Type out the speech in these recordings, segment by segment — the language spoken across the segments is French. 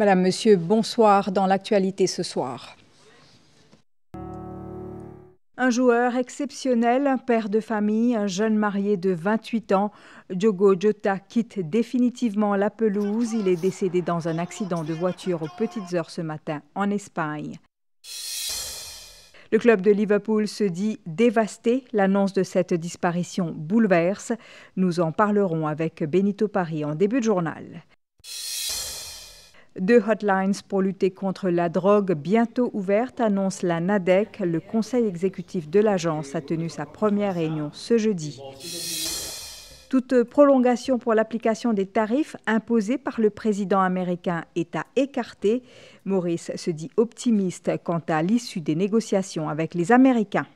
Madame, Monsieur, bonsoir dans l'actualité ce soir. Un joueur exceptionnel, un père de famille, un jeune marié de 28 ans, Diogo Jota quitte définitivement la pelouse. Il est décédé dans un accident de voiture aux petites heures ce matin en Espagne. Le club de Liverpool se dit dévasté. L'annonce de cette disparition bouleverse. Nous en parlerons avec Benito Paris en début de journal. 2 hotlines pour lutter contre la drogue bientôt ouvertes, annonce la NADEC. Le conseil exécutif de l'agence a tenu sa première réunion ce jeudi. Toute prolongation pour l'application des tarifs imposés par le président américain est à écarter. Maurice se dit optimiste quant à l'issue des négociations avec les Américains.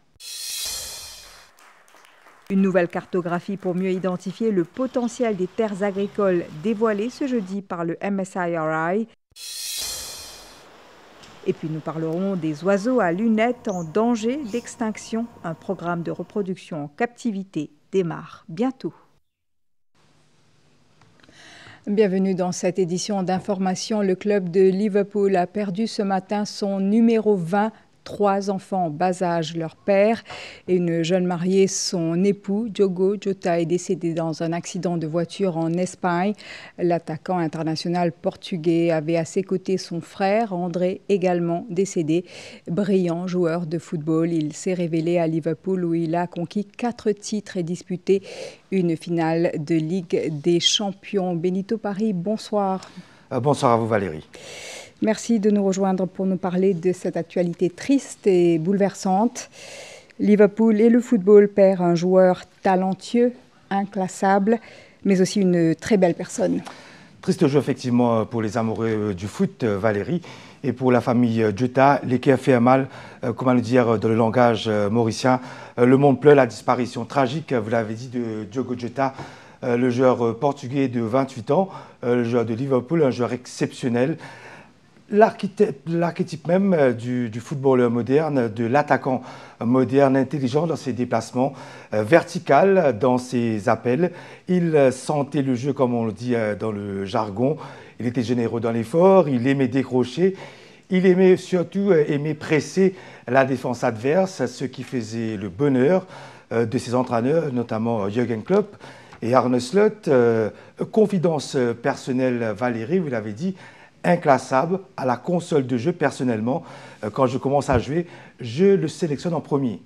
Une nouvelle cartographie pour mieux identifier le potentiel des terres agricoles dévoilée ce jeudi par le MSIRI. Et puis nous parlerons des oiseaux à lunettes en danger d'extinction. Un programme de reproduction en captivité démarre bientôt. Bienvenue dans cette édition d'information. Le club de Liverpool a perdu ce matin son numéro 20. 3 enfants en bas âge, leur père et une jeune mariée, son époux. Diogo Jota est décédé dans un accident de voiture en Espagne. L'attaquant international portugais avait à ses côtés son frère, André, également décédé. Brillant joueur de football, il s'est révélé à Liverpool où il a conquis 4 titres et disputé une finale de Ligue des Champions. Benito Paris, bonsoir. Bonsoir à vous Valérie. Merci de nous rejoindre pour nous parler de cette actualité triste et bouleversante. Liverpool et le football perd un joueur talentueux, inclassable, mais aussi une très belle personne. Triste jeu effectivement pour les amoureux du foot, Valérie, et pour la famille Jota, l'équipe a fait un mal, comment le dire dans le langage mauricien. Le monde pleure, la disparition tragique, vous l'avez dit, de Diogo Jota, le joueur portugais de 28 ans, le joueur de Liverpool, un joueur exceptionnel. L'archétype même du footballeur moderne, de l'attaquant moderne, intelligent dans ses déplacements, vertical dans ses appels. Il sentait le jeu, comme on le dit dans le jargon. Il était généreux dans l'effort, il aimait décrocher. Il aimait surtout presser la défense adverse, ce qui faisait le bonheur de ses entraîneurs, notamment Jürgen Klopp et Arne Slot. Confidence personnelle, Valérie, vous l'avez dit, inclassable à la console de jeu. Personnellement, quand je commence à jouer, je le sélectionne en premier.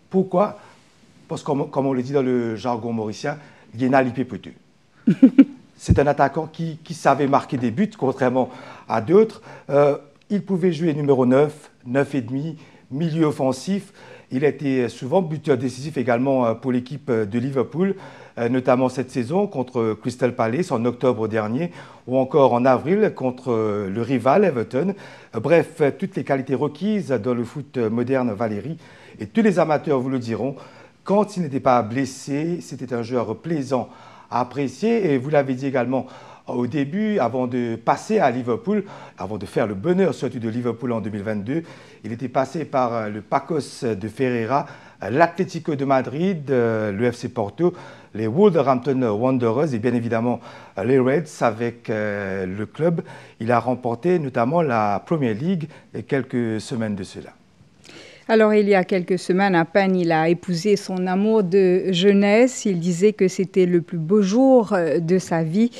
Pourquoi? Parce que, comme on le dit dans le jargon mauricien, il y en a l'ipépotu. C'est un attaquant qui savait marquer des buts, contrairement à d'autres. Il pouvait jouer numéro 9, 9,5, milieu offensif. Il a été souvent buteur décisif également pour l'équipe de Liverpool, notamment cette saison contre Crystal Palace en octobre dernier ou encore en avril contre le rival Everton. Bref, toutes les qualités requises dans le foot moderne, Valérie, et tous les amateurs vous le diront, quand il n'était pas blessé, c'était un joueur plaisant à apprécier. Et vous l'avez dit également au début, avant de passer à Liverpool, avant de faire le bonheur surtout de Liverpool en 2022, il était passé par le Pacos de Ferreira, l'Atlético de Madrid, le FC Porto, les Wolverhampton Wanderers et bien évidemment les Reds avec le club. Il a remporté notamment la Premier League quelques semaines de cela. Alors, il y a quelques semaines à peine, il a épousé son amour de jeunesse. Il disait que c'était le plus beau jour de sa vie.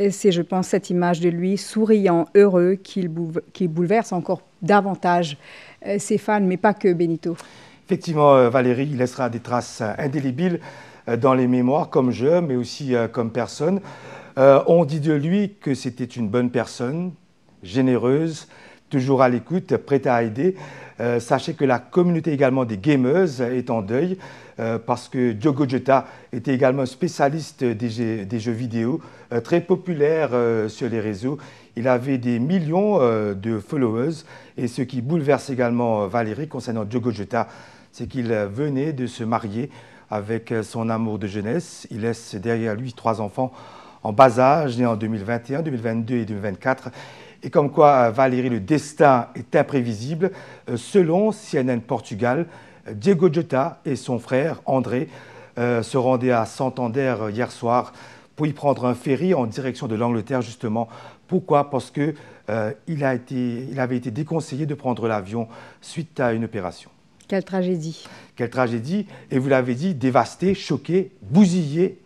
C'est, je pense, cette image de lui souriant, heureux, qui bouleverse encore davantage ses fans, mais pas que, Benito. Effectivement, Valérie, il laissera des traces indélébiles dans les mémoires comme joueur, mais aussi comme personne. On dit de lui que c'était une bonne personne, généreuse, toujours à l'écoute, prête à aider. Sachez que la communauté également des gamers est en deuil parce que Diogo Jota était également spécialiste des jeux vidéo, très populaire sur les réseaux. Il avait des millions de followers et ce qui bouleverse également Valérie concernant Diogo Jota, c'est qu'il venait de se marier avec son amour de jeunesse. Il laisse derrière lui 3 enfants en bas âge, nés en 2021, 2022 et 2024. Et comme quoi, Valérie, le destin est imprévisible. Selon CNN Portugal, Diogo Jota et son frère André se rendaient à Santander hier soir pour y prendre un ferry en direction de l'Angleterre, justement. Pourquoi? Parce que il avait été déconseillé de prendre l'avion suite à une opération. Quelle tragédie. Quelle tragédie. Et vous l'avez dit, dévasté, choqué, bousillé,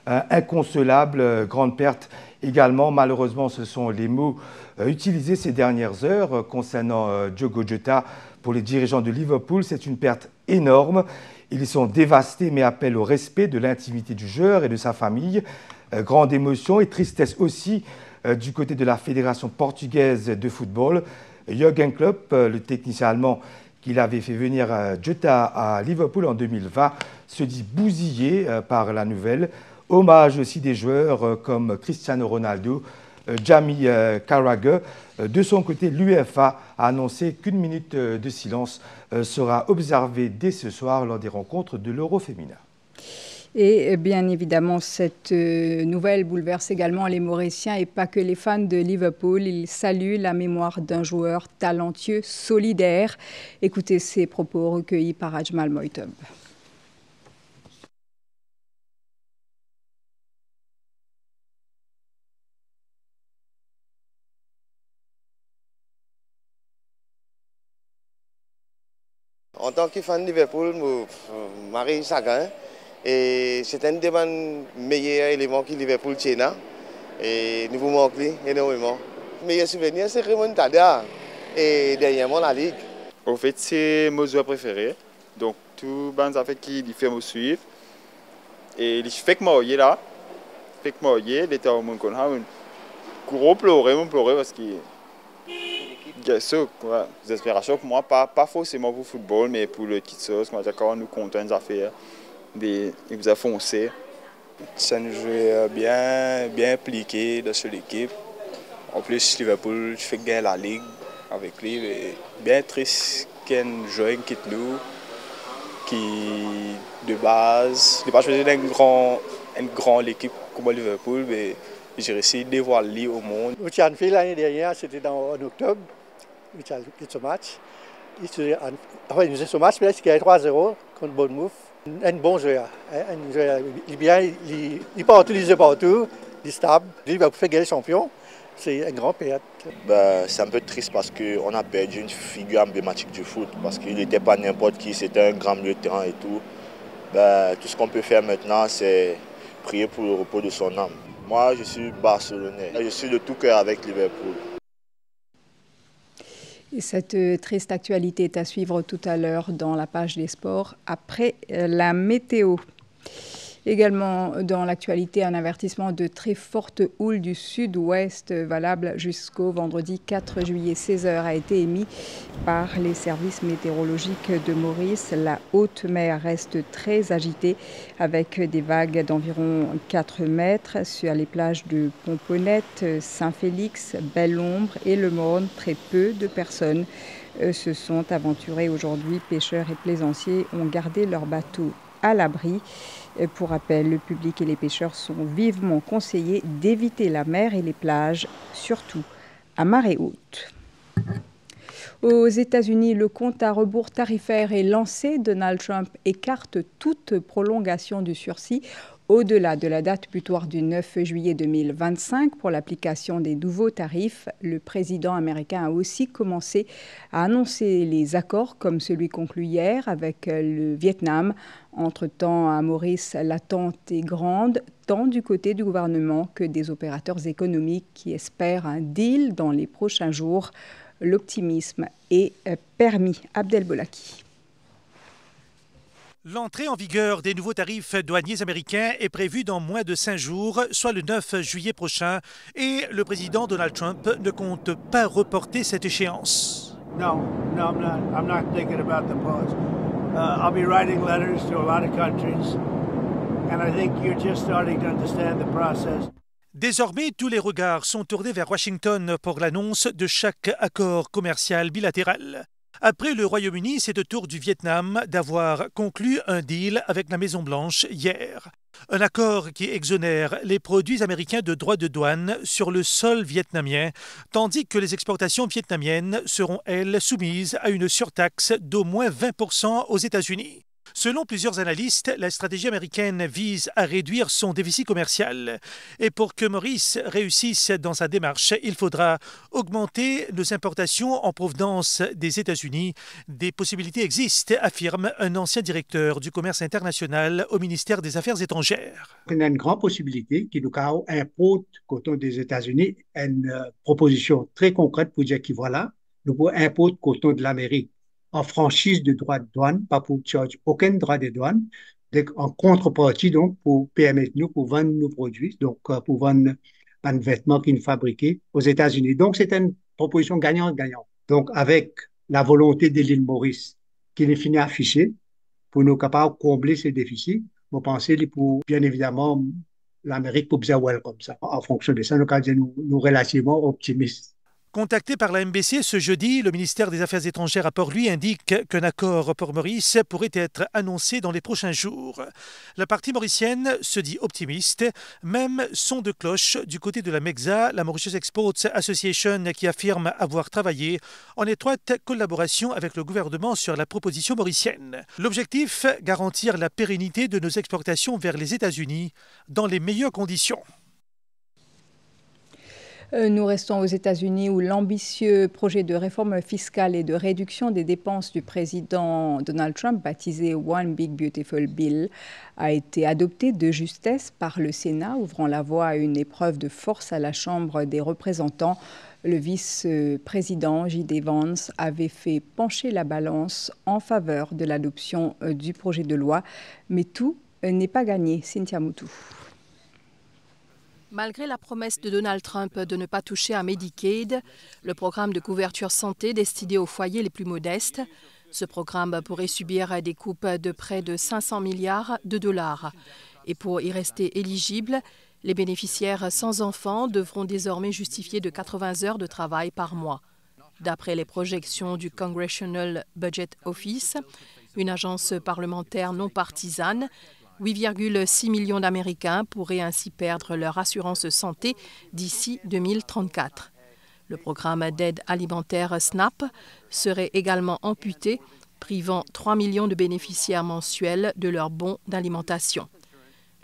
inconsolable, grande perte également. Malheureusement, ce sont les mots utilisés ces dernières heures concernant Diogo Jota pour les dirigeants de Liverpool. C'est une perte énorme. Ils sont dévastés, mais appellent au respect de l'intimité du joueur et de sa famille. Grande émotion et tristesse aussi du côté de la Fédération portugaise de football. Jürgen Klopp, le technicien allemand qu'il avait fait venir Jota à Liverpool en 2020, se dit bousillé par la nouvelle. Hommage aussi des joueurs comme Cristiano Ronaldo, Jamie Carragher. De son côté, l'UEFA a annoncé qu'une minute de silence sera observée dès ce soir lors des rencontres de l'Euro féminin. Et bien évidemment, cette nouvelle bouleverse également les Mauriciens et pas que les fans de Liverpool. Ils saluent la mémoire d'un joueur talentueux, solidaire. Écoutez ces propos recueillis par Ajmal Moïtob. En tant que fan de Liverpool, Marie Sagan. Et c'est un des meilleurs éléments que Liverpool tient. Et nous vous manquons énormément. Le meilleur souvenir, c'est remontada. Et dernièrement, la Ligue. En fait, c'est mon joueur préféré. Donc, tout le monde qui fait me suivre. Et il fait que moi, là. Fait que moi, il était au monde qu'on a un gros pleurer parce que. Des aspirations pour moi, pas forcément pour le football, mais pour le petit sauce. Quand nous comptons des affaires. Il vous a foncé. C'est un joueur bien impliqué dans cette équipe. En plus, Liverpool fait gagner la Ligue avec lui. Bien triste qu'un joueur quitte nous, qui de base, n'est pas choisi une grande équipe comme Liverpool, mais j'ai réussi de voir lui au monde. Richard fait l'année dernière, c'était en octobre. Richard quitte ce match. Il faisait ce match, mais il a 3-0 contre Bournemouth. Un bon joueur. Il peut utiliser partout, il est stable. Il va faire gagner le champion. C'est un grand perte. C'est un peu triste parce qu'on a perdu une figure emblématique du foot. Parce qu'il n'était pas n'importe qui, c'était un grand milieu de terrain et tout. Tout ce qu'on peut faire maintenant, c'est prier pour le repos de son âme. Moi, je suis barcelonais. Je suis de tout cœur avec Liverpool. Et cette triste actualité est à suivre tout à l'heure dans la page des sports après la météo. Également dans l'actualité, un avertissement de très forte houle du sud-ouest valable jusqu'au vendredi 4 juillet 16h a été émis par les services météorologiques de Maurice. La haute mer reste très agitée avec des vagues d'environ 4 mètres sur les plages de Pomponette, Saint-Félix, Belle-Ombre et Le Morne. Très peu de personnes se sont aventurées aujourd'hui. Pêcheurs et plaisanciers ont gardé leurs bateaux à l'abri. Pour rappel, le public et les pêcheurs sont vivement conseillés d'éviter la mer et les plages, surtout à marée haute. Aux États-Unis, le compte à rebours tarifaire est lancé. Donald Trump écarte toute prolongation du sursis au-delà de la date butoir du 9 juillet 2025 pour l'application des nouveaux tarifs. Le président américain a aussi commencé à annoncer les accords comme celui conclu hier avec le Vietnam. Entre-temps, à Maurice, l'attente est grande, tant du côté du gouvernement que des opérateurs économiques qui espèrent un deal dans les prochains jours. L'optimisme est permis. Abdel Bolaki. L'entrée en vigueur des nouveaux tarifs douaniers américains est prévue dans moins de 5 jours, soit le 9 juillet prochain, et le président Donald Trump ne compte pas reporter cette échéance. No, I'm not thinking about the pause. I'll be writing letters to a lot of countries, and I think you're just starting to understand the process. Désormais, tous les regards sont tournés vers Washington pour l'annonce de chaque accord commercial bilatéral. Après le Royaume-Uni, c'est au tour du Vietnam d'avoir conclu un deal avec la Maison-Blanche hier. Un accord qui exonère les produits américains de droits de douane sur le sol vietnamien, tandis que les exportations vietnamiennes seront, elles, soumises à une surtaxe d'au moins 20% aux États-Unis. Selon plusieurs analystes, la stratégie américaine vise à réduire son déficit commercial. Et pour que Maurice réussisse dans sa démarche, il faudra augmenter nos importations en provenance des États-Unis. Des possibilités existent, affirme un ancien directeur du commerce international au ministère des Affaires étrangères. Il y a une grande possibilité qui nous importe coton des États-Unis une proposition très concrète pour dire que voilà, nous pouvons importer coton de l'Amérique en franchise de droits de douane, pas pour charge aucun droit de douane, en contrepartie donc pour permettre nous pour vendre nos produits, donc pour vendre un vêtement qui est fabriqué aux États-Unis. Donc c'est une proposition gagnant-gagnant. Donc avec la volonté de l'île Maurice qui est fini affichée pour nous capables de combler ces déficits, vous pensez pour bien évidemment l'Amérique pour bien welcome ça. En fonction de ça, nous relativement optimistes. Contacté par la MBC ce jeudi, le ministère des Affaires étrangères à Port-Louis indique qu'un accord pour Maurice pourrait être annoncé dans les prochains jours. La partie mauricienne se dit optimiste, même son de cloche du côté de la MEXA, la Mauritius Exports Association, qui affirme avoir travaillé en étroite collaboration avec le gouvernement sur la proposition mauricienne. L'objectif, garantir la pérennité de nos exportations vers les États-Unis dans les meilleures conditions. Nous restons aux États-Unis où l'ambitieux projet de réforme fiscale et de réduction des dépenses du président Donald Trump, baptisé One Big Beautiful Bill, a été adopté de justesse par le Sénat, ouvrant la voie à une épreuve de force à la Chambre des représentants. Le vice-président J.D. Vance avait fait pencher la balance en faveur de l'adoption du projet de loi. Mais tout n'est pas gagné. Cynthia Moutou. Malgré la promesse de Donald Trump de ne pas toucher à Medicaid, le programme de couverture santé destiné aux foyers les plus modestes, ce programme pourrait subir des coupes de près de 500 milliards de dollars. Et pour y rester éligible, les bénéficiaires sans enfants devront désormais justifier de 80 heures de travail par mois. D'après les projections du Congressional Budget Office, une agence parlementaire non partisane, 8,6 millions d'Américains pourraient ainsi perdre leur assurance santé d'ici 2034. Le programme d'aide alimentaire SNAP serait également amputé, privant 3 millions de bénéficiaires mensuels de leurs bons d'alimentation.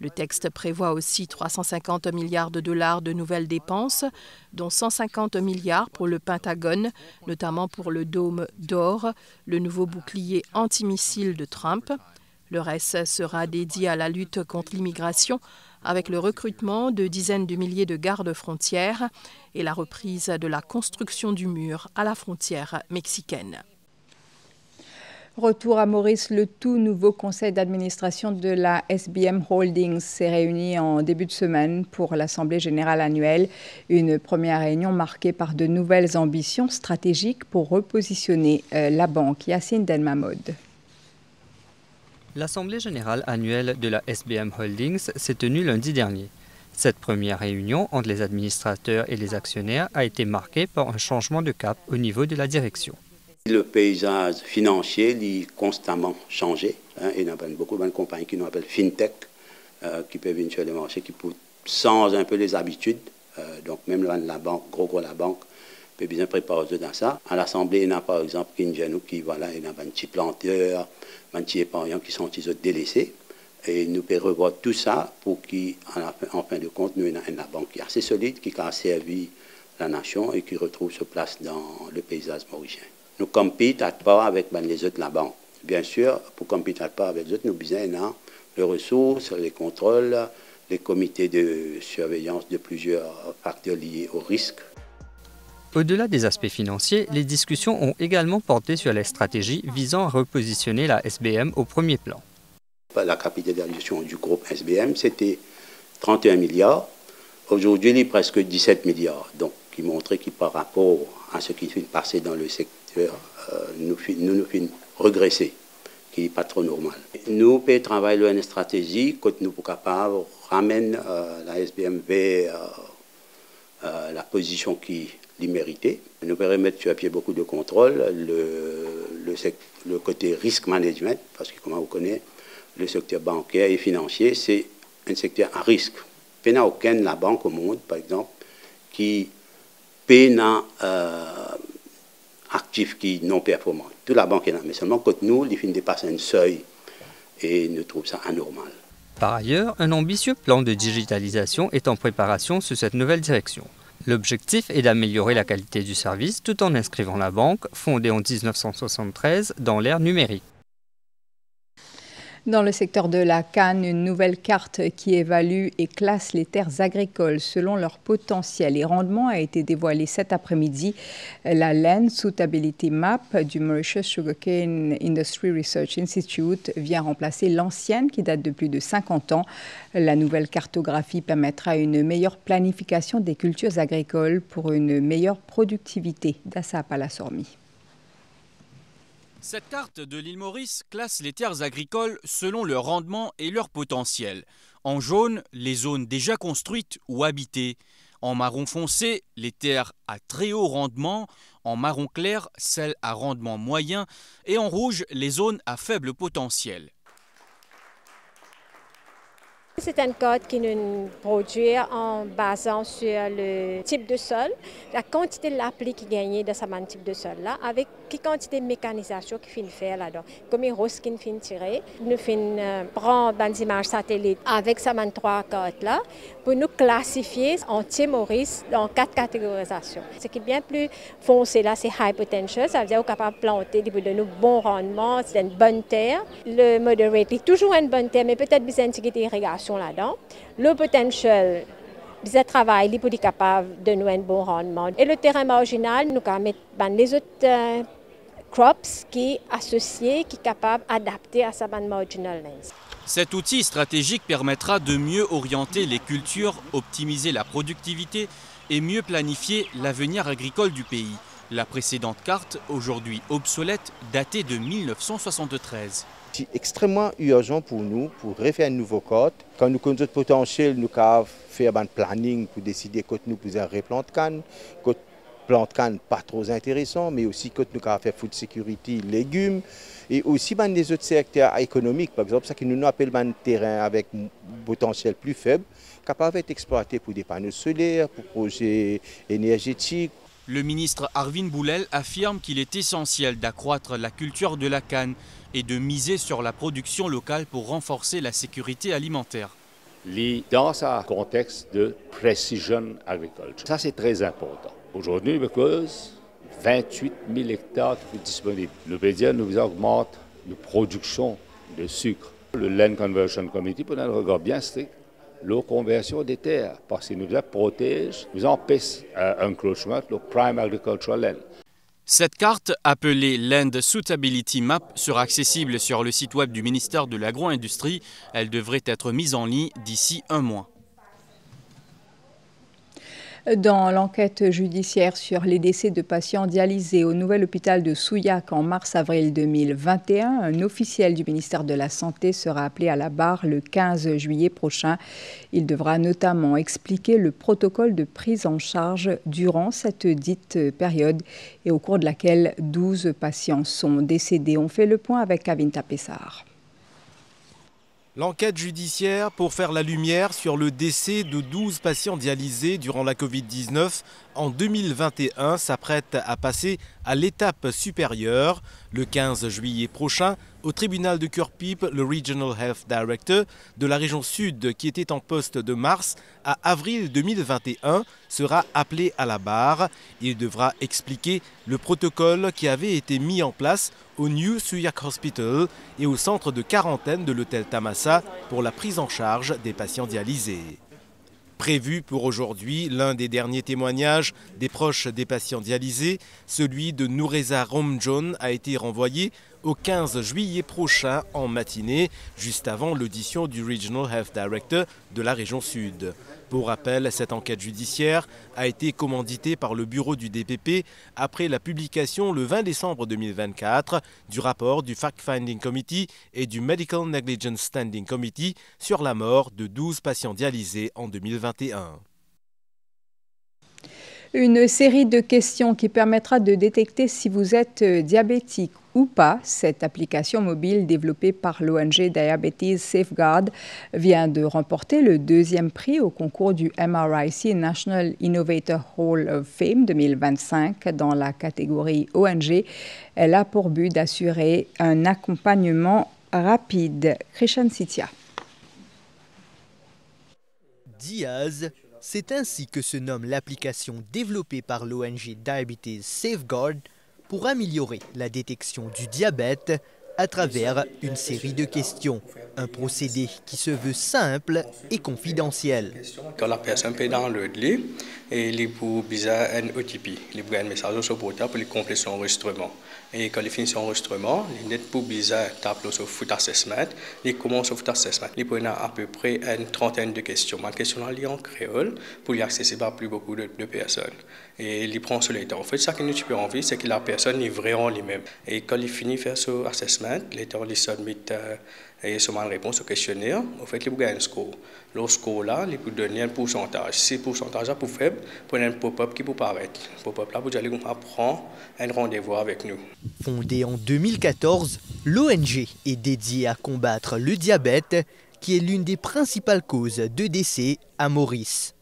Le texte prévoit aussi 350 milliards de dollars de nouvelles dépenses, dont 150 milliards pour le Pentagone, notamment pour le dôme d'or, le nouveau bouclier antimissile de Trump. Le reste sera dédié à la lutte contre l'immigration avec le recrutement de dizaines de milliers de gardes-frontières et la reprise de la construction du mur à la frontière mexicaine. Retour à Maurice, le tout nouveau conseil d'administration de la SBM Holdings s'est réuni en début de semaine pour l'Assemblée générale annuelle. Une première réunion marquée par de nouvelles ambitions stratégiques pour repositionner la banque. Yacine Delmamod. L'Assemblée générale annuelle de la SBM Holdings s'est tenue lundi dernier. Cette première réunion entre les administrateurs et les actionnaires a été marquée par un changement de cap au niveau de la direction. Le paysage financier a constamment changé. Il y a beaucoup de compagnies qui nous appellent FinTech, qui peuvent venir sur le marché, qui changent un peu les habitudes. Donc même la banque, la banque, peut bien préparer dans ça. À l'Assemblée, il y a par exemple qui y a un petit planteur, un petit épargnant qui sont délaissés. Et nous pouvons revoir tout ça pour qu'en fin de compte, nous ayons une banque qui est assez solide, qui a servi la nation et qui retrouve sa place dans le paysage mauricien. Nous ne compétons pas avec les autres la banque. Bien sûr, pour ne compétir pas avec les autres, nous avons besoin de ressources, les contrôles, les comités de surveillance de plusieurs facteurs liés au risque. Au-delà des aspects financiers, les discussions ont également porté sur les stratégies visant à repositionner la SBM au premier plan. La capitalisation du groupe SBM, c'était 31 milliards. Aujourd'hui, il est presque 17 milliards. Donc, qui montrait que par rapport à ce qui s'est passé dans le secteur, nous finissons regresser, qui n'est pas trop normal. Nous pouvons travailler une stratégie que nous sommes capables de ramener la SBM vers la position qui l'y méritait. Nous pouvons mettre sur pied beaucoup de contrôles, le côté risk management, parce que comme vous connaissez, le secteur bancaire et financier, c'est un secteur à risque. Il n'y a aucune la banque au monde, par exemple, qui paie actifs qui non performants. Toute la banque est là, mais seulement quand nous, il finit de passer un seuil et ne trouvent ça anormal. Par ailleurs, un ambitieux plan de digitalisation est en préparation sous cette nouvelle direction. L'objectif est d'améliorer la qualité du service tout en inscrivant la banque, fondée en 1973, dans l'ère numérique. Dans le secteur de la canne, une nouvelle carte qui évalue et classe les terres agricoles selon leur potentiel et rendement a été dévoilée cet après-midi. La Land Suitability Map du Mauritius Sugarcane Industry Research Institute vient remplacer l'ancienne qui date de plus de 50 ans. La nouvelle cartographie permettra une meilleure planification des cultures agricoles pour une meilleure productivité. Dassa Palasormi. Cette carte de l'île Maurice classe les terres agricoles selon leur rendement et leur potentiel. En jaune, les zones déjà construites ou habitées. En marron foncé, les terres à très haut rendement. En marron clair, celles à rendement moyen. Et en rouge, les zones à faible potentiel. C'est un code qui nous produit en basant sur le type de sol, la quantité de l'appli qui gagnait de ce type de sol-là, avec quelle quantité de mécanisation qui finit faire là-dedans. Comme les roses qui finit tirer, nous finissons prendre des images satellites avec ces trois codes-là pour nous classifier en Île Maurice dans 4 catégorisations. Ce qui est bien plus foncé là, c'est high potential, ça veut dire qu'on est capable de planter de nous bons rendements, c'est une bonne terre. Le moderate est toujours une bonne terre, mais peut-être besoin d'irrigation là-dedans. Le potential, c'est travail pour être capable de nous un bon rendement. Et le terrain marginal, nous allons mettre les autres crops qui sont associés, qui sont capables d'adapter à sa marginal lens. Cet outil stratégique permettra de mieux orienter les cultures, optimiser la productivité et mieux planifier l'avenir agricole du pays. La précédente carte, aujourd'hui obsolète, datée de 1973. C'est extrêmement urgent pour nous pour refaire un nouveau code. Quand nous connaissons notre potentiel, nous pouvons faire un planning pour décider quand nous pouvons replanter canne, quand plante canne pas trop intéressant, mais aussi quand nous pouvons faire food security, légumes, et aussi des autres secteurs économiques, par exemple, ça qui nous appelle un terrain avec un potentiel plus faible, capable d'être exploité pour des panneaux solaires, pour projets énergétiques. Le ministre Arvin Boulel affirme qu'il est essentiel d'accroître la culture de la canne et de miser sur la production locale pour renforcer la sécurité alimentaire. Dans un contexte de precision agriculture, ça c'est très important. Aujourd'hui, because 28 000 hectares qui sont disponibles. Le PDA nous augmente la production de sucre. Le Land Conversion Committee, pour un regard bien strict, la conversion des terres, parce qu'il nous protège, nous empêche l'encroachement de prime agricultural land. Cette carte, appelée Land Suitability Map, sera accessible sur le site web du ministère de l'Agro-Industrie. Elle devrait être mise en ligne d'ici 1 mois. Dans l'enquête judiciaire sur les décès de patients dialysés au nouvel hôpital de Souillac en mars-avril 2021, un officiel du ministère de la Santé sera appelé à la barre le 15 juillet prochain. Il devra notamment expliquer le protocole de prise en charge durant cette dite période et au cours de laquelle 12 patients sont décédés. On fait le point avec Avinta Pessar. L'enquête judiciaire pour faire la lumière sur le décès de 12 patients dialysés durant la Covid-19 en 2021 s'apprête à passer à l'étape supérieure. Le 15 juillet prochain, au tribunal de Cure-Pipe, le Regional Health Director de la région sud qui était en poste de mars à avril 2021 sera appelé à la barre. Il devra expliquer le protocole qui avait été mis en place au New Souillac Hospital et au centre de quarantaine de l'hôtel Tamassa pour la prise en charge des patients dialysés. Prévu pour aujourd'hui, l'un des derniers témoignages des proches des patients dialysés, celui de Noureza Romjon, a été renvoyé au 15 juillet prochain en matinée, juste avant l'audition du Regional Health Director de la région sud. Pour rappel, cette enquête judiciaire a été commanditée par le bureau du DPP après la publication le 20 décembre 2024 du rapport du Fact-Finding Committee et du Medical Negligence Standing Committee sur la mort de 12 patients dialysés en 2021. Une série de questions qui permettra de détecter si vous êtes diabétique ou pas. Cette application mobile développée par l'ONG Diabetes Safeguard vient de remporter le 2e prix au concours du MRIC National Innovator Hall of Fame 2025 dans la catégorie ONG. Elle a pour but d'assurer un accompagnement rapide. Krishan Sitia. Diaz, c'est ainsi que se nomme l'application développée par l'ONG Diabetes Safeguard pour améliorer la détection du diabète à travers une série de questions. Un procédé qui se veut simple et confidentiel. Quand la personne peut dans le lit, et il pour bizarre un OTP, il prend un message sur le portable pour compléter son enregistrement. Et quand il finit son enregistrement, il est pour bizarre tape sur Foot Assessment, il commence au Foot Assessment. Il prend à peu près une trentaine de questions. Ma question est en créole pour y accéder à plus beaucoup de personnes. Et il prend sur le temps. En fait, ce qui nous fait envie, c'est que la personne est vraiment lui-même. Et quand il finit de faire ce assessment, l'état il submit et seulement une réponse au questionnaire, en fait, il peut gagner un score. Le score là, il peut donner un pourcentage. Si le pourcentage est plus faible, prenez un pop-up qui peut paraître. Le pop-up là, vous allez prendre un rendez-vous avec nous. Fondée en 2014, l'ONG est dédiée à combattre le diabète, qui est l'une des principales causes de décès à Maurice.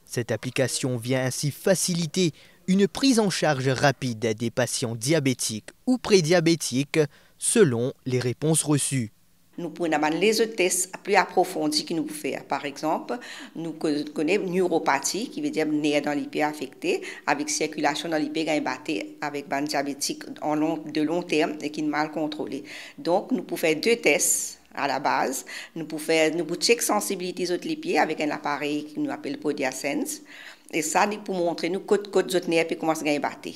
Cette application vient ainsi faciliter une prise en charge rapide des patients diabétiques ou prédiabétiques selon les réponses reçues. Nous pouvons avoir les tests plus approfondis que nous pouvons faire. Par exemple, nous connaissons neuropathie, qui veut dire nerf dans l'IP affecté, avec circulation dans l'IP avec un diabétique de long terme et qui est mal contrôlé. Donc, nous pouvons faire 2 tests à la base. Nous pouvons checker sensibilité de l'IP avec un appareil qui nous appelle PodiaSense. Et ça, nous pouvons montrer nous code de nerf et comment ça va battre.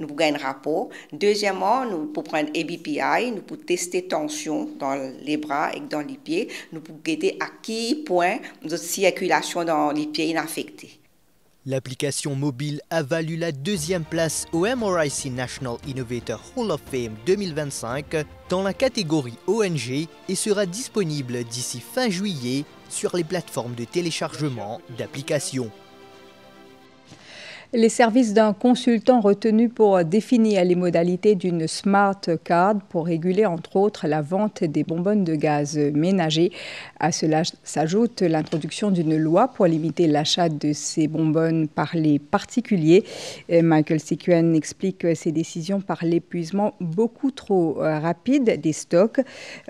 Nous pouvons gagner un rapport. Deuxièmement, nous pouvons prendre ABPI, nous pouvons tester tension dans les bras et dans les pieds. Nous pouvons guetter à quel point notre circulation dans les pieds est affectée. L'application mobile a valu la 2e place au MRIC National Innovator Hall of Fame 2025 dans la catégorie ONG et sera disponible d'ici fin juillet sur les plateformes de téléchargement d'applications. Les services d'un consultant retenu pour définir les modalités d'une Smart Card pour réguler entre autres la vente des bonbonnes de gaz ménagers. À cela s'ajoute l'introduction d'une loi pour limiter l'achat de ces bonbonnes par les particuliers. Michael Sikuen explique ces décisions par l'épuisement beaucoup trop rapide des stocks.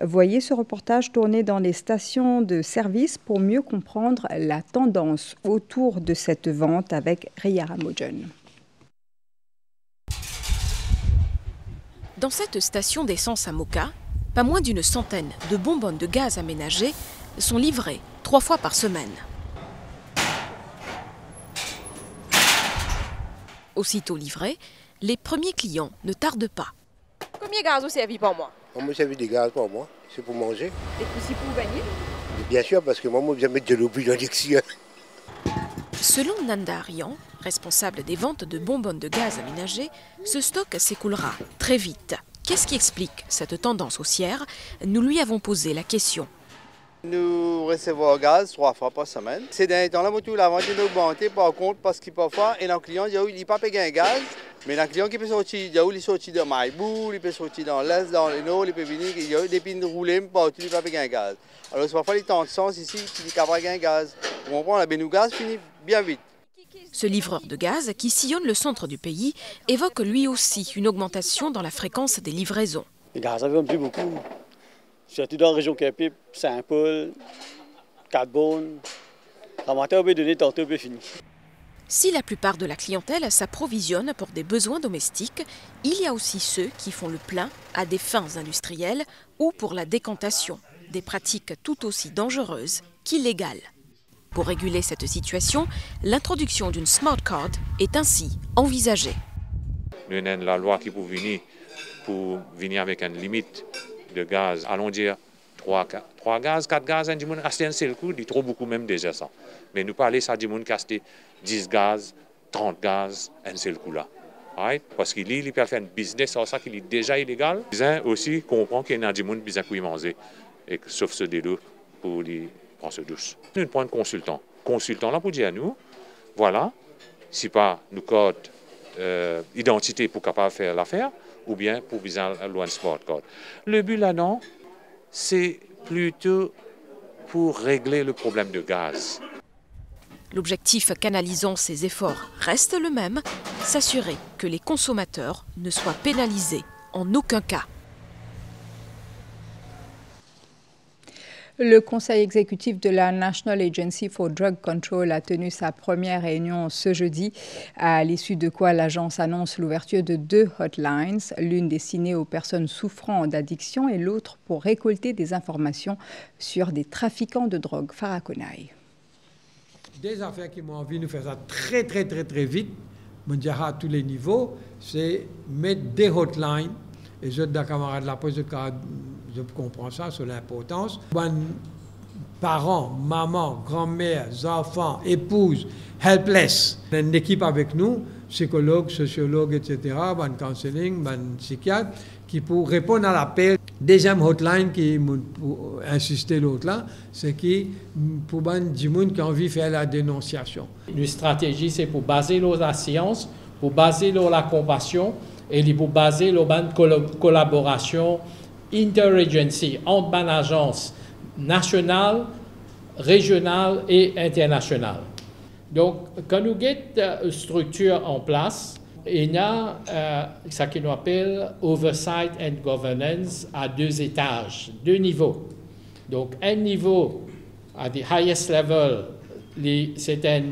Voyez ce reportage tourné dans les stations de service pour mieux comprendre la tendance autour de cette vente avec Ria Ramojon. Dans cette station d'essence à Moka, pas moins d'une centaine de bonbonnes de gaz aménagées sont livrées 3 fois par semaine. Aussitôt livrés, les premiers clients ne tardent pas. Combien de gaz vous servez pour moi? On me servi des gaz pour moi, c'est pour manger. Et aussi pour gagner? Bien sûr, parce que moi, je vais mettre de l'eau dans l'addiction. Selon Nanda Arian, responsable des ventes de bonbonnes de gaz aménagées, ce stock s'écoulera très vite. Qu'est-ce qui explique cette tendance haussière? Nous lui avons posé la question. Nous recevons le gaz 3 fois par semaine. Ces derniers temps-là, la vente est augmentée par contre parce qu'il parfois, et un client il n'a pas payé un gaz, mais un client qui peut sortir, il sortit de Maïbou, il peut sortir dans l'Est, dans le Nord, il peut venir, il y a des pines roulées, partout, il n'a pas payé un gaz. Alors c'est parfois les temps de sens ici qui dit qu'il n'y a pas un gaz. On prend la bénou gaz, finit bien vite. Ce livreur de gaz, qui sillonne le centre du pays, évoque lui aussi une augmentation dans la fréquence des livraisons. Les gaz avaient plus beaucoup, surtout dans la région Capip, Saint-Paul, Cap-Beaune. Ramateur peut donner tantôt peut fini. Si la plupart de la clientèle s'approvisionne pour des besoins domestiques, il y a aussi ceux qui font le plein à des fins industrielles ou pour la décantation, des pratiques tout aussi dangereuses qu'illégales. Pour réguler cette situation, l'introduction d'une Smart Card est ainsi envisagée. Nous avons la loi qui peut venir avec une limite de gaz. Allons dire 3 gaz, 4 gaz, un monde acheter un seul coup, il trop beaucoup même déjà ça. Mais nous parlons ça du monde qui acheter 10 gaz, 30 gaz, un seul coup là. Right? Parce qu'il peut faire un business sur ça qui est déjà illégal. Ils aussi comprennent qu'il y a des gens qui ont manger, et sauf ce délo pour les prendre ce douce. Nous prenons un consultant. Consultant là pour dire à nous, voilà, si pas nous code identité pour capable faire l'affaire, ou bien pour besoin de Smart Card. Le but là-dedans, c'est plutôt pour régler le problème de gaz. L'objectif canalisant ces efforts reste le même, s'assurer que les consommateurs ne soient pénalisés en aucun cas. Le conseil exécutif de la National Agency for Drug Control a tenu sa première réunion ce jeudi, à l'issue de quoi l'agence annonce l'ouverture de 2 hotlines, l'une destinée aux personnes souffrant d'addiction et l'autre pour récolter des informations sur des trafiquants de drogue. Farah Konaï. Des affaires qui m'ont envie de faire ça très vite, à tous les niveaux, c'est mettre des hotlines. Et je, des camarades de la police, je comprends ça sur l'importance. Parents, mamans, grand-mères, enfants, épouses, helpless. Une équipe avec nous, psychologues, sociologues, etc., counseling, psychiatre, qui pour répondre à l'appel. Deuxième hotline qui pour insister l'autre là, c'est qui pour du monde qui a envie de faire la dénonciation. Une stratégie, c'est pour baser la science, pour baser la compassion et pour baser la collaboration interagency entre une agence nationale, régionale et internationale. Donc, quand nous avons une structure en place, il y a ce qu'on appelle oversight and governance à 2 étages, 2 niveaux. Donc, un niveau à the highest level, c'est un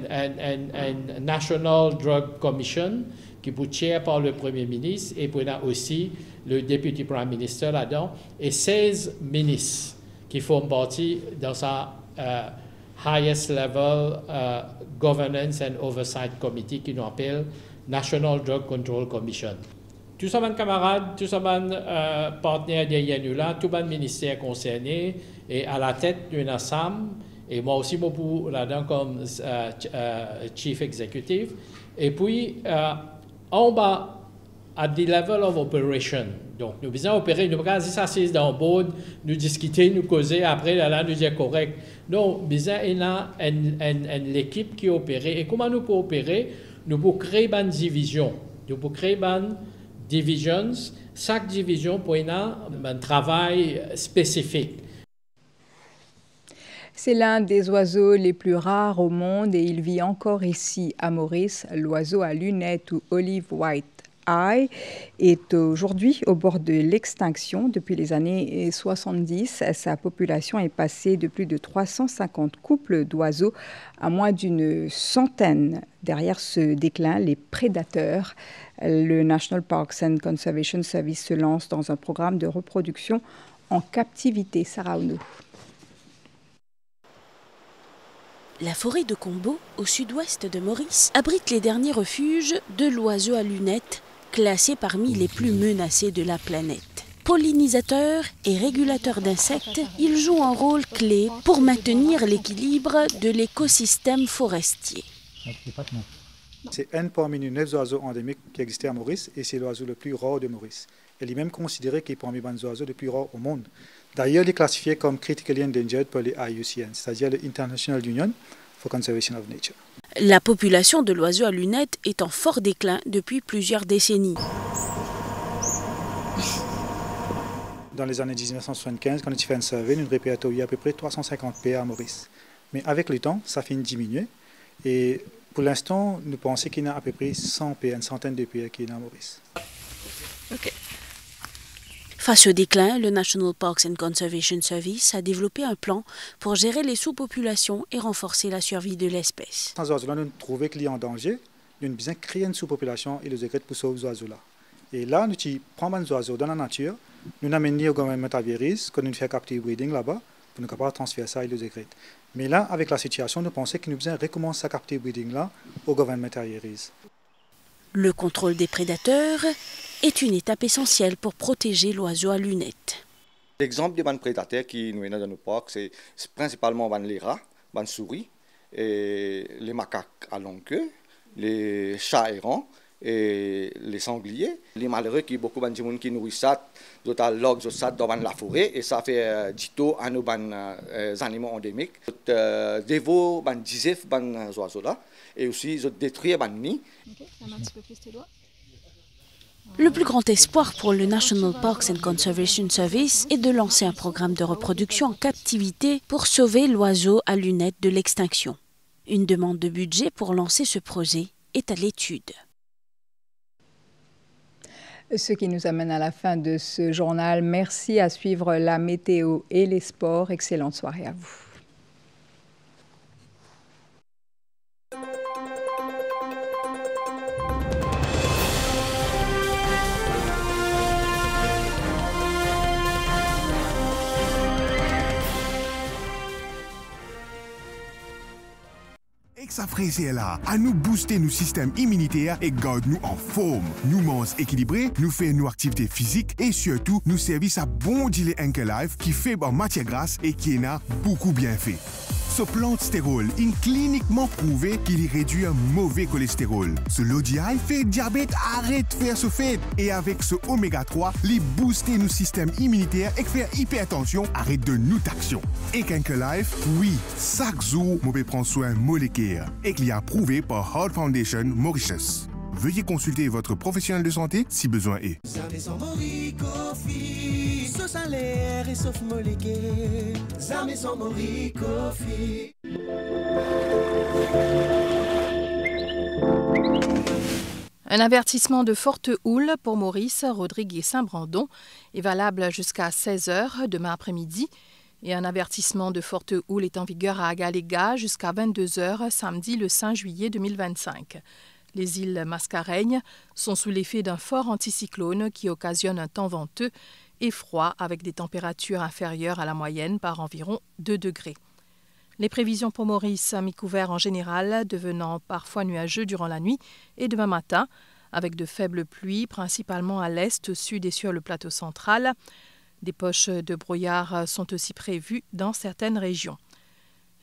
National Drug Commission qui est chair par le Premier ministre et puis on a aussi le Deputy Prime Minister là-dedans et 16 ministres qui font partie dans sa highest level governance and oversight committee qui nous appelle National Drug Control Commission. Tous ces camarades, tous ces partenaires de Yanula, tous les ministères concernés et à la tête d'une assemblée, et moi aussi beaucoup là-dedans comme chief executive. Et puis, en bas, at the level of operation. Donc, nous faisons opérer, nous faisons s'asseoir dans le board, nous discuter, nous causer, après, là, nous dire correct. Non, nous avons l'équipe qui opère. Et comment nous pouvons opérer? Nous pouvons créer une division. Nous pouvons créer une division. Chaque division peut avoir un travail spécifique. C'est l'un des oiseaux les plus rares au monde et il vit encore ici à Maurice. L'oiseau à lunettes ou olive white eye est aujourd'hui au bord de l'extinction. Depuis les années 70, sa population est passée de plus de 350 couples d'oiseaux à moins d'une centaine. Derrière ce déclin, les prédateurs, le National Parks and Conservation Service se lance dans un programme de reproduction en captivité. Sarah Ounou. La forêt de Combo, au sud-ouest de Maurice, abrite les derniers refuges de l'oiseau à lunettes, classé parmi les plus menacés de la planète. Pollinisateur et régulateur d'insectes, il joue un rôle clé pour maintenir l'équilibre de l'écosystème forestier. C'est un parmi les 9 oiseaux endémiques qui existent à Maurice et c'est l'oiseau le plus rare de Maurice. Il est même considéré qu'il est parmi les oiseaux les plus rares au monde. D'ailleurs, il est classifié comme critically endangered par les IUCN, c'est-à-dire l'International Union for Conservation of Nature. La population de l'oiseau à lunettes est en fort déclin depuis plusieurs décennies. Dans les années 1975, quand on a fait un survey, nous répertorions à peu près 350 PA à Maurice. Mais avec le temps, ça finit de diminuer. Et pour l'instant, nous pensons qu'il y a à peu près 100 PA, une centaine de PA qui sont à Maurice. Okay. Face au déclin, le National Parks and Conservation Service a développé un plan pour gérer les sous-populations et renforcer la survie de l'espèce. Sans oiseaux-là, nous trouvons qu'il y a en danger, nous avons besoin de créer une sous-population et les secrets pour sauver les oiseaux-là. Et là, nous prenons les oiseaux dans la nature, nous amenons au gouvernement à Véris, quand nous faisons captive breeding là-bas, pour nous capables de transférer ça et les secrets. Mais là, avec la situation, nous pensons que nous devons recommencer à captive breeding là au gouvernement à Véris. Le contrôle des prédateurs est une étape essentielle pour protéger l'oiseau à lunettes. L'exemple des prédateurs qui nous sont dans nos parcs, c'est principalement les rats, les souris, et les macaques à longue queue, les chats errants et les sangliers. Les malheureux qui beaucoup de gens qui nourrissent ça, d'autres logs dans la forêt et ça fait du taux à nos animaux endémiques. Dévore les dizaines d'oiseaux là et aussi détruire les nids. Le plus grand espoir pour le National Parks and Conservation Service est de lancer un programme de reproduction en captivité pour sauver l'oiseau à lunettes de l'extinction. Une demande de budget pour lancer ce projet est à l'étude. Ce qui nous amène à la fin de ce journal. Merci, à suivre la météo et les sports. Excellente soirée à vous. Exafraiser là, à nous booster nos systèmes immunitaires et garde nous en forme. Nous mangeons équilibré, nous faisons nos activités physiques et surtout nous service à bon dealer Anchor Life qui fait en matière grasse et qui a beaucoup bien fait. Ce plante stérol est cliniquement prouvé qu'il réduit un mauvais cholestérol. Ce LODI fait diabète arrête de faire ce fait. Et avec ce oméga 3, il booste nos systèmes immunitaires et faire hypertension arrête de nous taxer. Et Anchor Life, oui, chaque jour, on peut prendre soin moléculaire et qu'il est approuvé par Heart Foundation Mauritius. Veuillez consulter votre professionnel de santé si besoin est. Un avertissement de forte houle pour Maurice, Rodrigue et Saint-Brandon est valable jusqu'à 16h demain après-midi. Et un avertissement de forte houle est en vigueur à Agaléga jusqu'à 22h samedi le 5 juillet 2025. Les îles Mascareignes sont sous l'effet d'un fort anticyclone qui occasionne un temps venteux et froid avec des températures inférieures à la moyenne par environ 2 degrés. Les prévisions pour Maurice, mi-couvert en général, devenant parfois nuageux durant la nuit et demain matin, avec de faibles pluies, principalement à l'est, au sud et sur le plateau central. Des poches de brouillard sont aussi prévues dans certaines régions.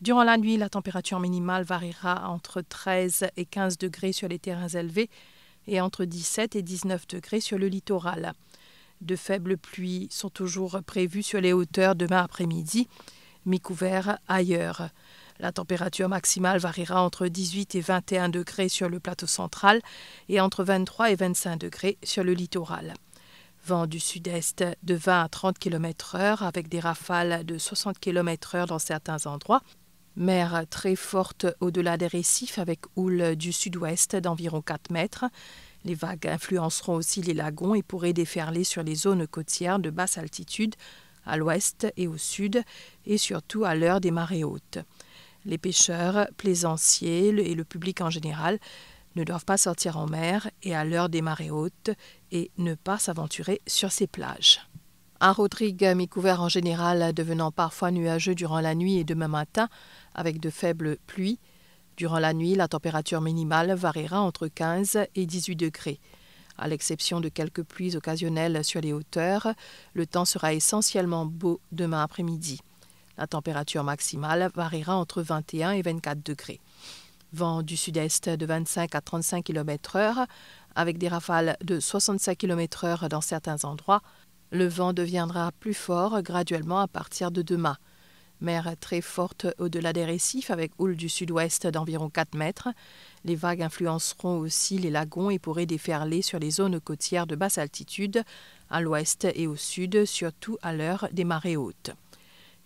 Durant la nuit, la température minimale variera entre 13 et 15 degrés sur les terrains élevés et entre 17 et 19 degrés sur le littoral. De faibles pluies sont toujours prévues sur les hauteurs demain après-midi, mi-couvert ailleurs. La température maximale variera entre 18 et 21 degrés sur le plateau central et entre 23 et 25 degrés sur le littoral. Vent du sud-est de 20 à 30 km/h avec des rafales de 60 km/h dans certains endroits. Mer très forte au-delà des récifs avec houle du sud-ouest d'environ 4 mètres. Les vagues influenceront aussi les lagons et pourraient déferler sur les zones côtières de basse altitude, à l'ouest et au sud, et surtout à l'heure des marées hautes. Les pêcheurs, plaisanciers et le public en général ne doivent pas sortir en mer et à l'heure des marées hautes et ne pas s'aventurer sur ces plages. Un Rodrigue mi-couvert en général devenant parfois nuageux durant la nuit et demain matin avec de faibles pluies. Durant la nuit, la température minimale variera entre 15 et 18 degrés. À l'exception de quelques pluies occasionnelles sur les hauteurs, le temps sera essentiellement beau demain après-midi. La température maximale variera entre 21 et 24 degrés. Vent du sud-est de 25 à 35 km/h avec des rafales de 65 km/h dans certains endroits. Le vent deviendra plus fort graduellement à partir de demain. Mer très forte au-delà des récifs avec houle du sud-ouest d'environ 4 mètres. Les vagues influenceront aussi les lagons et pourraient déferler sur les zones côtières de basse altitude, à l'ouest et au sud, surtout à l'heure des marées hautes.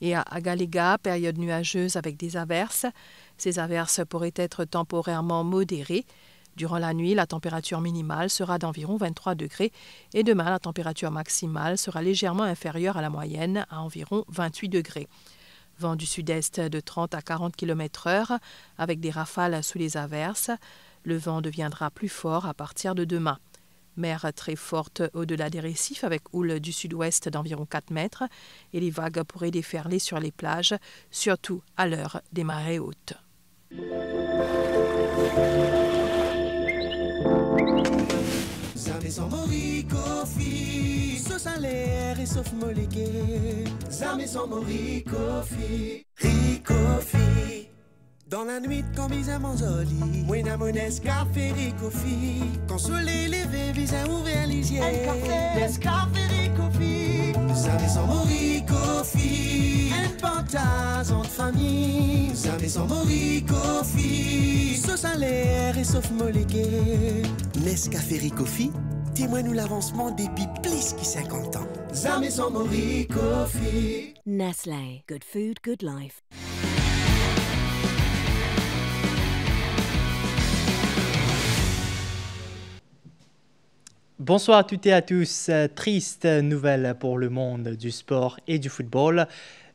Et à Agaléga, période nuageuse avec des averses. Ces averses pourraient être temporairement modérées. Durant la nuit, la température minimale sera d'environ 23 degrés et demain, la température maximale sera légèrement inférieure à la moyenne, à environ 28 degrés. Vent du sud-est de 30 à 40 km/h avec des rafales sous les averses. Le vent deviendra plus fort à partir de demain. Mer très forte au-delà des récifs avec houle du sud-ouest d'environ 4 mètres et les vagues pourraient déferler sur les plages, surtout à l'heure des marées hautes. Zame son mori kofi, sauce à l'air et sauf molégué. Zame son mori kofi, ricofi. Dans la nuit quand bise mon joli, moi n'a mon escafé ricofi. Quand soleil levé vise à ouvrir les yeux. Escafé ricofi. Zame son mori kofi, un pantazon de famille. Zame son mori kofi, sauce à l'air et sauf molégué. Nescafé Ricofi, témoigne l'avancement depuis plus que 50 ans. Zame son mori kofi. Nestlé, good food, good life. Bonsoir à toutes et à tous. Triste nouvelle pour le monde du sport et du football.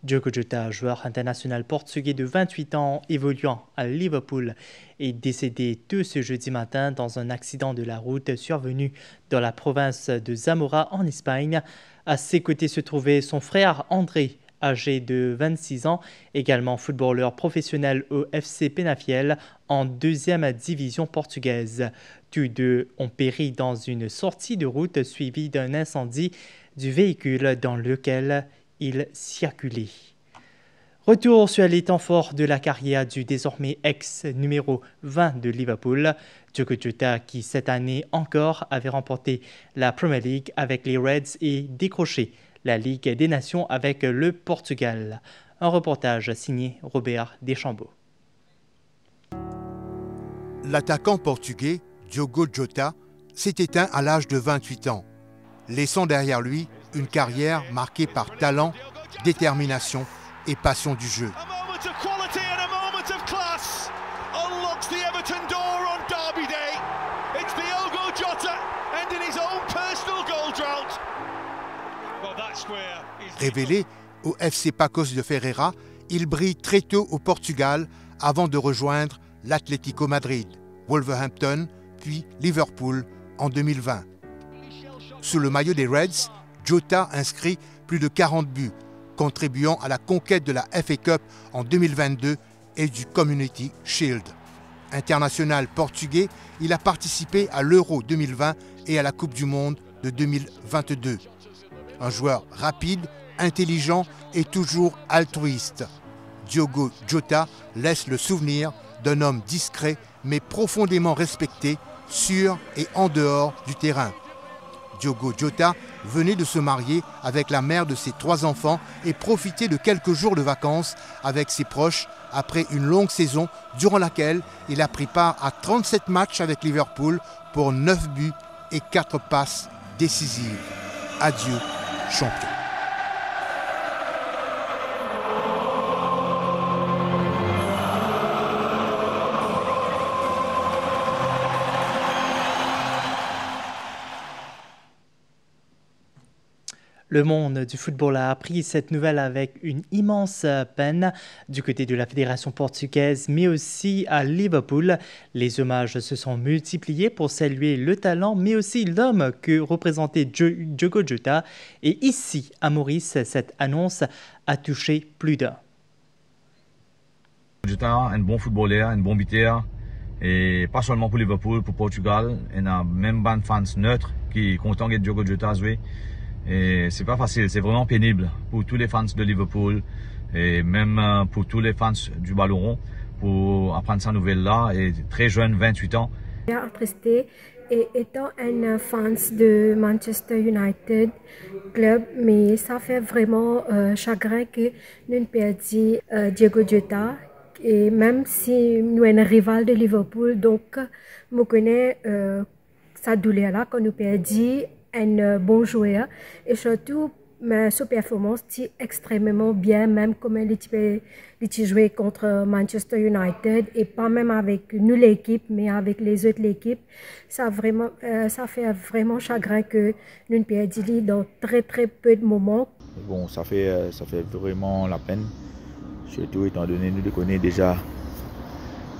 Diogo Jota, joueur international portugais de 28 ans évoluant à Liverpool, est décédé tôt ce jeudi matin dans un accident de la route survenu dans la province de Zamora en Espagne. À ses côtés se trouvait son frère André, âgé de 26 ans, également footballeur professionnel au FC Penafiel en 2e division portugaise. Tous deux ont péri dans une sortie de route suivie d'un incendie du véhicule dans lequel ils circulaient. Retour sur les temps forts de la carrière du désormais ex-numéro 20 de Liverpool, Diogo Jota, qui cette année encore avait remporté la Premier League avec les Reds et décroché la Ligue des Nations avec le Portugal. Un reportage signé Robert Deschambault. L'attaquant portugais Diogo Jota s'est éteint à l'âge de 28 ans, laissant derrière lui une carrière marquée par talent, détermination et passion du jeu. Révélé au FC Pacos de Ferreira, il brille très tôt au Portugal avant de rejoindre l'Atlético Madrid, Wolverhampton puis Liverpool en 2020. Sous le maillot des Reds, Jota inscrit plus de 40 buts, contribuant à la conquête de la FA Cup en 2022 et du Community Shield. International portugais, il a participé à l'Euro 2020 et à la Coupe du Monde de 2022. Un joueur rapide, intelligent et toujours altruiste. Diogo Jota laisse le souvenir d'un homme discret mais profondément respecté sur et en dehors du terrain. Diogo Jota venait de se marier avec la mère de ses 3 enfants et profitait de quelques jours de vacances avec ses proches après une longue saison durant laquelle il a pris part à 37 matchs avec Liverpool pour 9 buts et 4 passes décisives. Adieu, champion. Le monde du football a appris cette nouvelle avec une immense peine du côté de la fédération portugaise, mais aussi à Liverpool. Les hommages se sont multipliés pour saluer le talent, mais aussi l'homme que représentait Diogo Jota. Et ici, à Maurice, cette annonce a touché plus d'un. Jota, un bon footballeur, un bon buteur, et pas seulement pour Liverpool, pour Portugal. Il y a même des fans neutres qui sont contents que Diogo Jota joue. Et c'est pas facile, c'est vraiment pénible pour tous les fans de Liverpool et même pour tous les fans du ballon rond pour apprendre cette nouvelle-là. Et très jeune, 28 ans. Je suis attristé et étant un fan de Manchester United club, mais ça fait vraiment chagrin que nous perdions Diogo Jota. Et même si nous sommes un rival de Liverpool, donc je connais sa douleur-là quand nous perdons un bon joueur et surtout sa performance est extrêmement bien, même comme il a joué contre Manchester United et pas même avec nous l'équipe mais avec les autres l'équipe. Ça fait vraiment chagrin que nous perdions dans très peu de moments. Bon, ça fait vraiment la peine, surtout étant donné nous le connaissons déjà.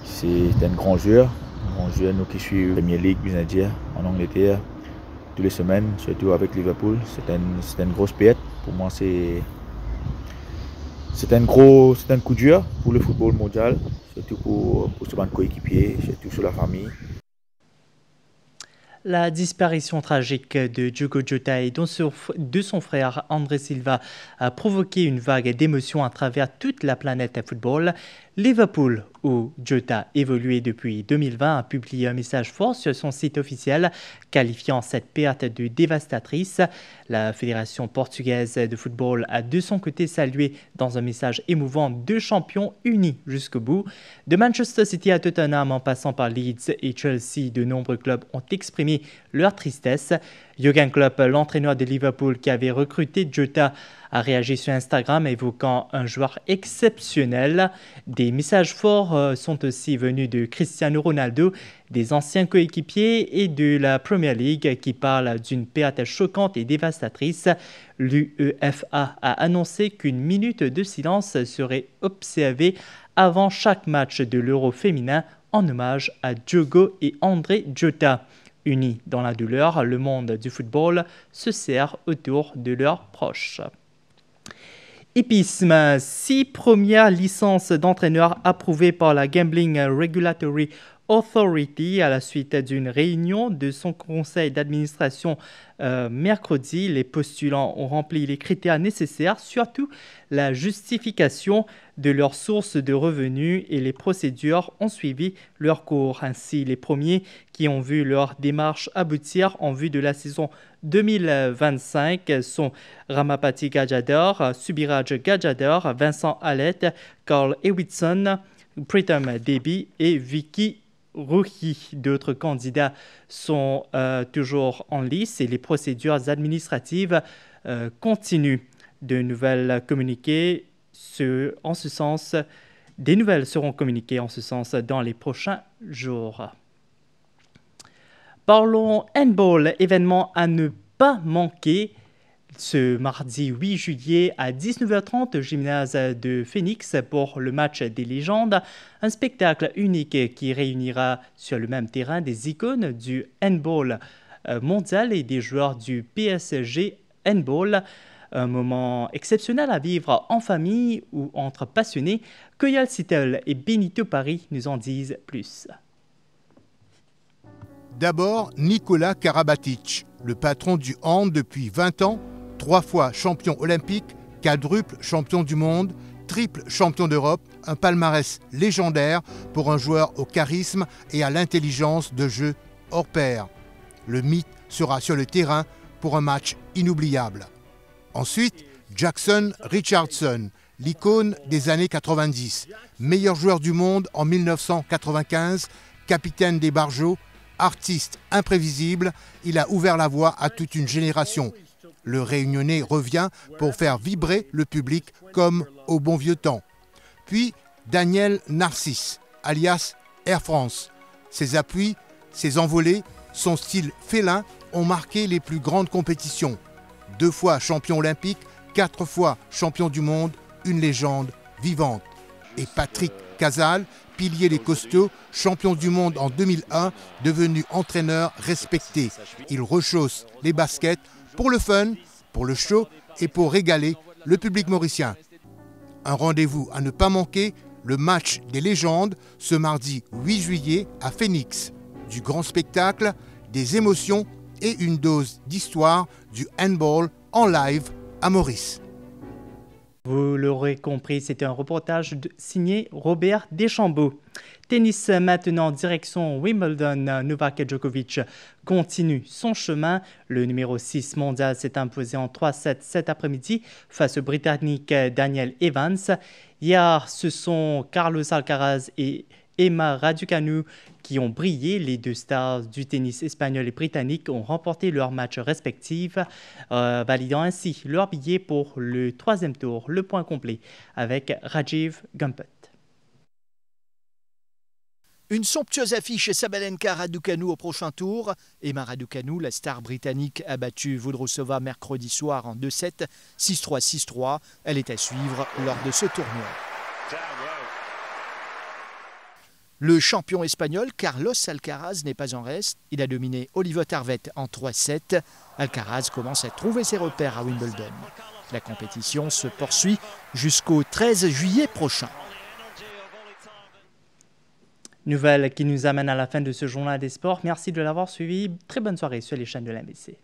C'est un grand joueur nous qui suit la Premier League, bien dire, en Angleterre. Toutes les semaines, surtout avec Liverpool, c'est une grosse perte. Pour moi, c'est un coup dur pour le football mondial, surtout pour ses coéquipiers, surtout sur la famille. La disparition tragique de Diogo Jota et de son frère André Silva a provoqué une vague d'émotions à travers toute la planète football. Liverpool, où Jota évoluait depuis 2020, a publié un message fort sur son site officiel qualifiant cette perte de dévastatrice. La Fédération portugaise de football a de son côté salué dans un message émouvant 2 champions unis jusqu'au bout. De Manchester City à Tottenham en passant par Leeds et Chelsea, de nombreux clubs ont exprimé exprimer leur tristesse. Jürgen Klopp, l'entraîneur de Liverpool qui avait recruté Jota, a réagi sur Instagram évoquant un joueur exceptionnel. Des messages forts sont aussi venus de Cristiano Ronaldo, des anciens coéquipiers et de la Premier League qui parlent d'une perte choquante et dévastatrice. L'UEFA a annoncé qu'une minute de silence serait observée avant chaque match de l'Euro féminin en hommage à Diogo et André Jota. Unis dans la douleur, le monde du football se serre autour de leurs proches. Hippisme, 6 premières licences d'entraîneurs approuvées par la Gambling Regulatory Authority à la suite d'une réunion de son conseil d'administration mercredi. Les postulants ont rempli les critères nécessaires, surtout la justification de leurs sources de revenus et les procédures ont suivi leur cours. Ainsi, les premiers qui ont vu leur démarche aboutir en vue de la saison 2025 sont Ramapati Gajadhar, Subiraj Gajadhar, Vincent Hallett, Carl Ewitson, Pritam Debi et Vicky Ruhi. D'autres candidats sont toujours en lice et les procédures administratives continuent. Des nouvelles seront communiquées en ce sens dans les prochains jours. Parlons handball, événement à ne pas manquer. Ce mardi 8 juillet à 19h30 au gymnase de Phoenix pour le match des légendes, un spectacle unique qui réunira sur le même terrain des icônes du handball mondial et des joueurs du PSG handball. Un moment exceptionnel à vivre en famille ou entre passionnés. Koyal Sittel et Benito Paris nous en disent plus. D'abord, Nicolas Karabatic, le patron du hand depuis 20 ans, 3 fois champion olympique, quadruple champion du monde, triple champion d'Europe, un palmarès légendaire pour un joueur au charisme et à l'intelligence de jeu hors pair. Le mythe sera sur le terrain pour un match inoubliable. Ensuite, Jackson Richardson, l'icône des années 90, meilleur joueur du monde en 1995, capitaine des Barjots, artiste imprévisible, il a ouvert la voie à toute une génération. Le Réunionnais revient pour faire vibrer le public comme au bon vieux temps. Puis Daniel Narcisse, alias Air France. Ses appuis, ses envolées, son style félin ont marqué les plus grandes compétitions. 2 fois champion olympique, 4 fois champion du monde, une légende vivante. Et Patrick Casal, pilier des costauds, champion du monde en 2001, devenu entraîneur respecté. Il rechausse les baskets pour le fun, pour le show et pour régaler le public mauricien. Un rendez-vous à ne pas manquer, le match des légendes, ce mardi 8 juillet à Phoenix. Du grand spectacle, des émotions et une dose d'histoire du handball en live à Maurice. Vous l'aurez compris, c'était un reportage signé Robert Deschambault. Tennis maintenant, direction Wimbledon. Novak Djokovic continue son chemin. Le numéro 6 mondial s'est imposé en 3-7 cet après-midi face au Britannique Daniel Evans. Hier, ce sont Carlos Alcaraz et Emma Raducanu qui ont brillé. Les 2 stars du tennis espagnol et britannique ont remporté leurs matchs respectifs, validant ainsi leur billet pour le 3e tour. Le point complet avec Rajiv Gumpet. Une somptueuse affiche Sabalenka Raducanu au prochain tour. Emma Raducanu, la star britannique, a battu Vondrousova mercredi soir en 2-7, 6-3, 6-3. Elle est à suivre lors de ce tournoi. Le champion espagnol Carlos Alcaraz n'est pas en reste. Il a dominé Oliver Tarvet en 3-7. Alcaraz commence à trouver ses repères à Wimbledon. La compétition se poursuit jusqu'au 13 juillet prochain. Nouvelle qui nous amène à la fin de ce journal des sports. Merci de l'avoir suivi. Très bonne soirée sur les chaînes de l'AMBC.